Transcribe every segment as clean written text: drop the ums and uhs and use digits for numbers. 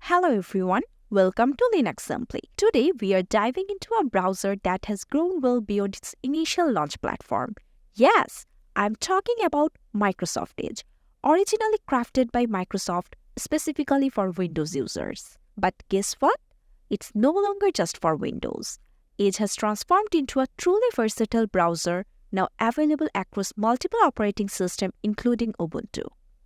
Hello everyone, welcome to LinuxSimply. Today we are diving into a browser that has grown well beyond its initial launch platform. Yes, I'm talking about Microsoft Edge, originally crafted by Microsoft specifically for Windows users. But guess what? It's no longer just for Windows. Edge has transformed into a truly versatile browser now available across multiple operating systems including Ubuntu.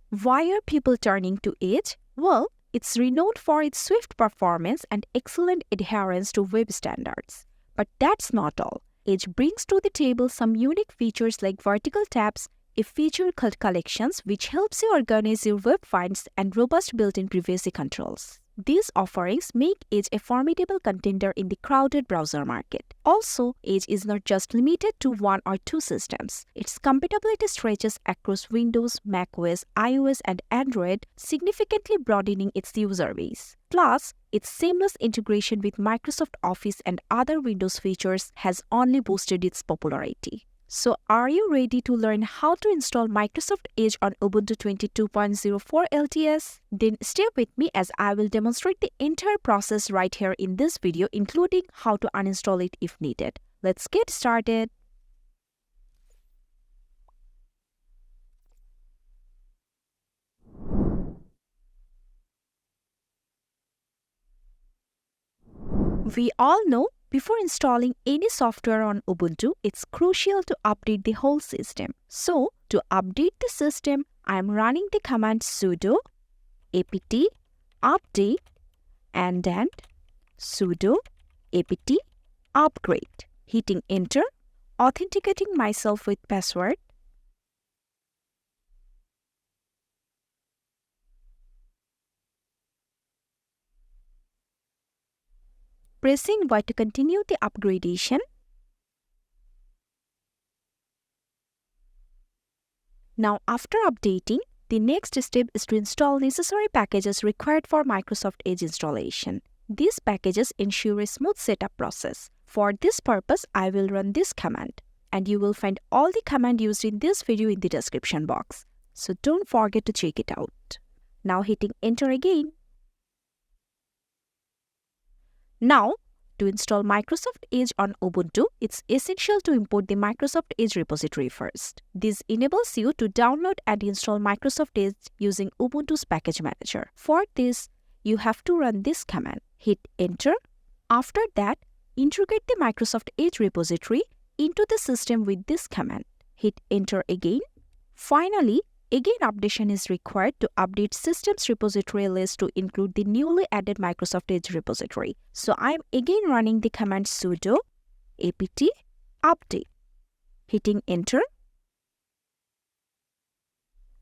Why are people turning to Edge? Well, it's renowned for its swift performance and excellent adherence to web standards. But that's not all. Edge brings to the table some unique features like vertical tabs, a feature called collections which helps you organize your web finds, and robust built-in privacy controls. These offerings make Edge a formidable contender in the crowded browser market. Also, Edge is not just limited to one or two systems. Its compatibility stretches across Windows, macOS, iOS, and Android, significantly broadening its user base. Plus, its seamless integration with Microsoft Office and other Windows features has only boosted its popularity. So, are you ready to learn how to install Microsoft Edge on Ubuntu 22.04 LTS? Then stay with me as I will demonstrate the entire process right here in this video, including how to uninstall it if needed. Let's get started. We all know before installing any software on Ubuntu, it's crucial to update the whole system. So, to update the system, I am running the command sudo apt update and then sudo apt upgrade. Hitting enter, authenticating myself with password. Pressing Y to continue the upgradation. Now, after updating, the next step is to install necessary packages required for Microsoft Edge installation. These packages ensure a smooth setup process. For this purpose, I will run this command, and you will find all the command used in this video in the description box. So don't forget to check it out. Now hitting enter again. Now, to install Microsoft Edge on Ubuntu, it's essential to import the Microsoft Edge repository first. This enables you to download and install Microsoft Edge using Ubuntu's package manager. For this, you have to run this command. Hit enter. After that, integrate the Microsoft Edge repository into the system with this command. Hit enter again. Finally, again updation is required to update system's repository list to include the newly added Microsoft Edge repository. So I'm again running the command sudo apt update. Hitting enter.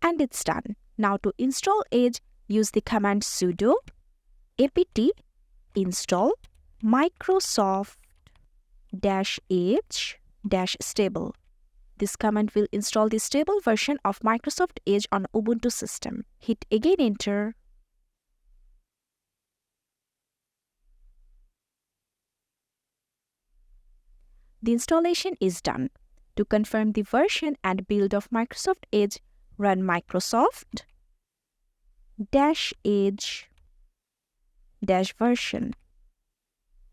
And it's done. Now to install Edge, use the command sudo apt install Microsoft-Edge-stable. This command will install the stable version of Microsoft Edge on Ubuntu system. Hit again enter. The installation is done. To confirm the version and build of Microsoft Edge, run Microsoft-Edge-version.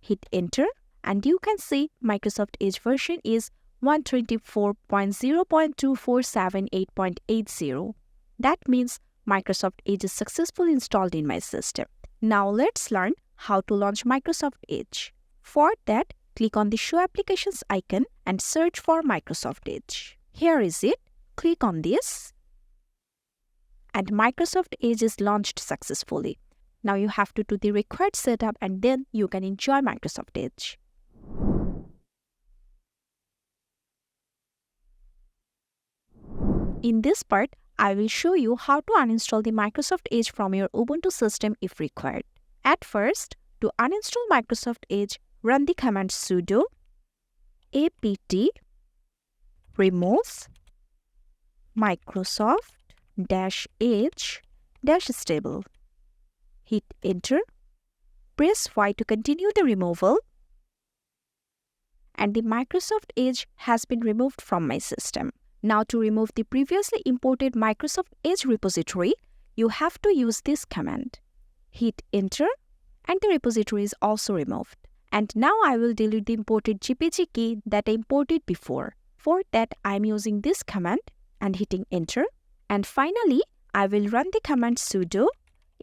Hit enter and you can see Microsoft Edge version is 124.0.2478.80. That means Microsoft Edge is successfully installed in my system. Now let's learn how to launch Microsoft Edge. For that, click on the Show Applications icon and search for Microsoft Edge. Here is it. Click on this. And Microsoft Edge is launched successfully. Now you have to do the required setup and then you can enjoy Microsoft Edge. In this part, I will show you how to uninstall the Microsoft Edge from your Ubuntu system if required. At first, to uninstall Microsoft Edge, run the command sudo apt remove Microsoft-Edge-stable. Hit enter. Press Y to continue the removal. And the Microsoft Edge has been removed from my system. Now to remove the previously imported Microsoft Edge repository, you have to use this command hit enter, and the repository is also removed. And now I will delete the imported GPG key that I imported before. For that, I am using this command and hitting enter. And finally, I will run the command sudo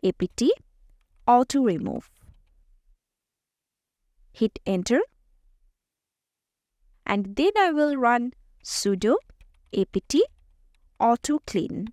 apt auto remove. Hit enter. And then I will run sudo apt auto clean.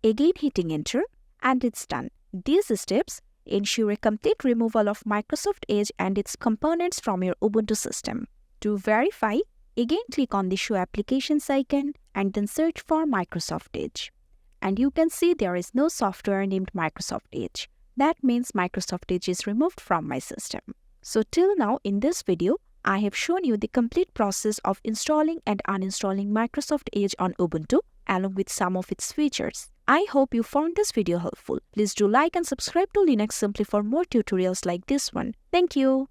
Again hitting enter, and it's done. These steps ensure a complete removal of Microsoft Edge and its components from your Ubuntu system. To verify, again click on the Show Applications icon and then search for Microsoft Edge. And you can see there is no software named Microsoft Edge. That means Microsoft Edge is removed from my system. So till now in this video, I have shown you the complete process of installing and uninstalling Microsoft Edge on Ubuntu along with some of its features. I hope you found this video helpful. Please do like and subscribe to LinuxSimply for more tutorials like this one. Thank you.